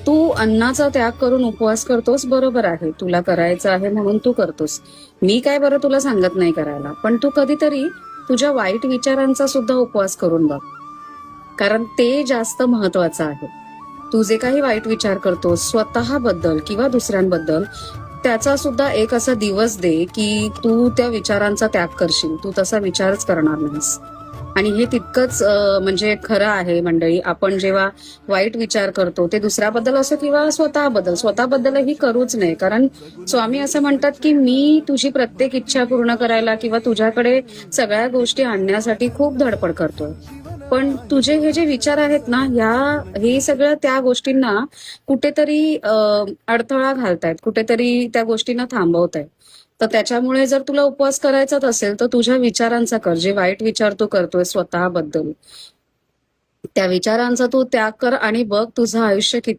तू अन्नाचा त्याग करून उपवास करतोस, बरोबर आहे, तुला करायचं आहे म्हणून तू करतोस. मी काय बरं तुला सांगत नाही करायला, पण तू कधीतरी तुझ्या वाईट विचारांचा सुद्धा उपवास करून बघ, कारण ते जास्त महत्वाचं आहे. तू जे काही वाईट विचार करतोस स्वतःबद्दल किंवा दुसऱ्यांबद्दल, त्याचा सुद्धा एक असा दिवस दे की तू त्या विचारांचा त्याग करशील, तू तसा विचारच करणार नाहीस. आणि हे तितकंच म्हणजे खरं आहे मंडळी. आपण जेव्हा वाईट विचार करतो ते दुसऱ्याबद्दल असो किंवा स्वतःबद्दलही करूच नये, कारण स्वामी असं म्हणतात की मी तुझी प्रत्येक इच्छा पूर्ण करायला किंवा तुझ्याकडे सगळ्या गोष्टी आणण्यासाठी खूप धडपड करतोय, पण तुझे हे जे विचार आहेत ना, हे सगळं त्या गोष्टींना कुठेतरी अडथळा घालतायत, कुठेतरी त्या गोष्टींना थांबवतायत. तर त्याच्यामुळे जर तुला उपवास करायचाच असेल तर तुझ्या विचारांचा कर, जे वाईट विचार तू करतोय स्वतःबद्दल त्या विचारांचा तू त्याग कर आणि बघ तुझं आयुष्य किती